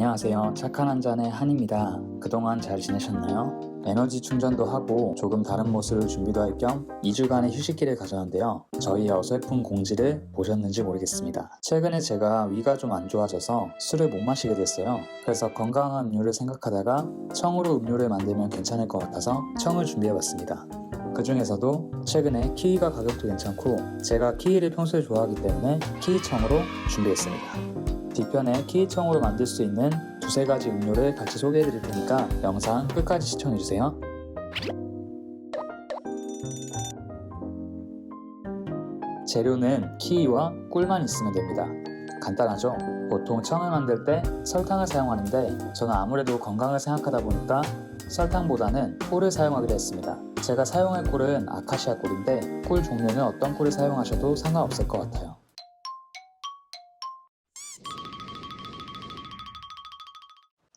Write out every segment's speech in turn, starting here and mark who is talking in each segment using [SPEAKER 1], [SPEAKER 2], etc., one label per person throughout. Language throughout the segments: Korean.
[SPEAKER 1] 안녕하세요. 착한 한잔의 한입니다. 그동안 잘 지내셨나요? 에너지 충전도 하고 조금 다른 모습을 준비도 할 겸 2주간의 휴식기를 가졌는데요. 저희 어설픈 공지를 보셨는지 모르겠습니다. 최근에 제가 위가 좀 안 좋아져서 술을 못 마시게 됐어요. 그래서 건강한 음료를 생각하다가 청으로 음료를 만들면 괜찮을 것 같아서 청을 준비해봤습니다. 그 중에서도 최근에 키위가 가격도 괜찮고 제가 키위를 평소에 좋아하기 때문에 키위청으로 준비했습니다. 뒤편에 키위청으로 만들 수 있는 두세 가지 음료를 같이 소개해 드릴 테니까 영상 끝까지 시청해 주세요. 재료는 키위와 꿀만 있으면 됩니다. 간단하죠? 보통 청을 만들 때 설탕을 사용하는데 저는 아무래도 건강을 생각하다 보니까 설탕보다는 꿀을 사용하기로 했습니다. 제가 사용할 꿀은 아카시아 꿀인데 꿀 종류는 어떤 꿀을 사용하셔도 상관없을 것 같아요.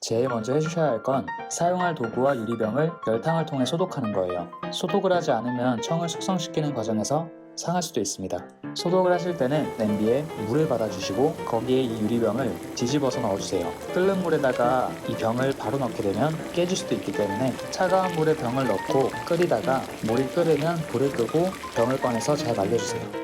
[SPEAKER 1] 제일 먼저 해주셔야 할 건 사용할 도구와 유리병을 열탕을 통해 소독하는 거예요. 소독을 하지 않으면 청을 숙성시키는 과정에서 상할 수도 있습니다. 소독을 하실 때는 냄비에 물을 받아주시고 거기에 이 유리병을 뒤집어서 넣어주세요. 끓는 물에다가 이 병을 바로 넣게 되면 깨질 수도 있기 때문에 차가운 물에 병을 넣고 끓이다가 물이 끓으면 불을 끄고 병을 꺼내서 잘 말려주세요.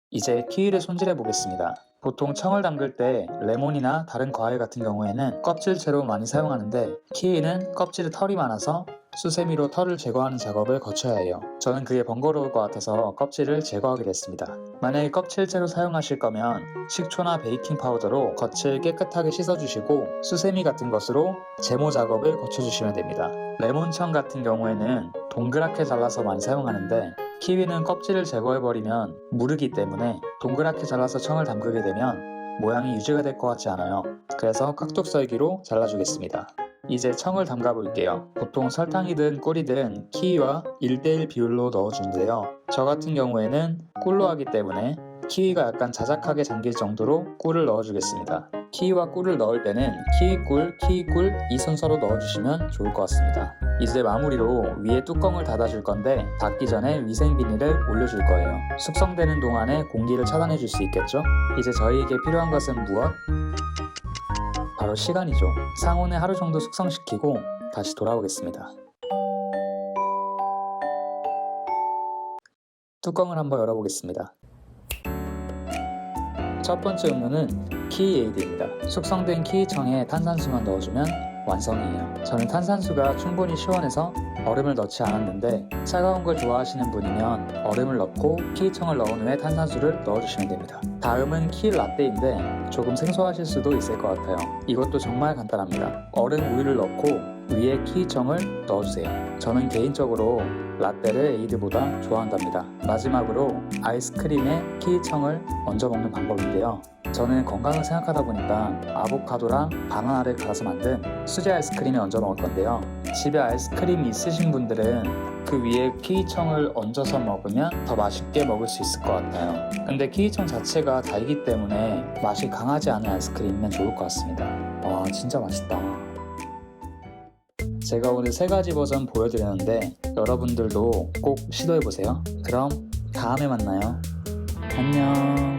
[SPEAKER 1] 이제 키위를 손질해 보겠습니다. 보통 청을 담글 때 레몬이나 다른 과일 같은 경우에는 껍질채로 많이 사용하는데 키위는 껍질에 털이 많아서 수세미로 털을 제거하는 작업을 거쳐야 해요. 저는 그게 번거로울 것 같아서 껍질을 제거하게 됐습니다. 만약에 껍질째로 사용하실 거면 식초나 베이킹 파우더로 겉을 깨끗하게 씻어주시고 수세미 같은 것으로 제모 작업을 거쳐주시면 됩니다. 레몬청 같은 경우에는 동그랗게 잘라서 많이 사용하는데 키위는 껍질을 제거해버리면 무르기 때문에 동그랗게 잘라서 청을 담그게 되면 모양이 유지가 될 것 같지 않아요. 그래서 깍둑썰기로 잘라주겠습니다. 이제 청을 담가 볼게요. 보통 설탕이든 꿀이든 키위와 1:1 비율로 넣어주는데요. 저 같은 경우에는 꿀로 하기 때문에 키위가 약간 자작하게 잠길 정도로 꿀을 넣어주겠습니다. 키위와 꿀을 넣을 때는 키위꿀, 키위꿀 이 순서로 넣어주시면 좋을 것 같습니다. 이제 마무리로 위에 뚜껑을 닫아줄 건데 닫기 전에 위생 비닐을 올려줄 거예요. 숙성되는 동안에 공기를 차단해 줄 수 있겠죠? 이제 저희에게 필요한 것은 무엇? 바로 시간이죠. 상온에 하루 정도 숙성시키고 다시 돌아오겠습니다. 뚜껑을 한번 열어보겠습니다. 첫 번째 음료는 키위 에이드입니다. 숙성된 키위청에 탄산수만 넣어주면 완성이에요. 저는 탄산수가 충분히 시원해서 얼음을 넣지 않았는데 차가운 걸 좋아하시는 분이면 얼음을 넣고 키위청을 넣은 후에 탄산수를 넣어주시면 됩니다. 다음은 키위 라떼인데 조금 생소하실 수도 있을 것 같아요. 이것도 정말 간단합니다. 얼음 우유를 넣고 위에 키위청을 넣어주세요. 저는 개인적으로 라떼를 에이드보다 좋아한답니다. 마지막으로 아이스크림에 키위청을 얹어 먹는 방법인데요. 저는 건강을 생각하다 보니까 아보카도랑 바나나를 갈아서 만든 수제 아이스크림에 얹어 먹을 건데요. 집에 아이스크림이 있으신 분들은 그 위에 키위청을 얹어서 먹으면 더 맛있게 먹을 수 있을 것 같아요. 근데 키위청 자체가 달기 때문에 맛이 강하지 않은 아이스크림이면 좋을 것 같습니다. 와, 진짜 맛있다. 제가 오늘 3가지 버전 보여드렸는데 여러분들도 꼭 시도해보세요. 그럼 다음에 만나요. 안녕.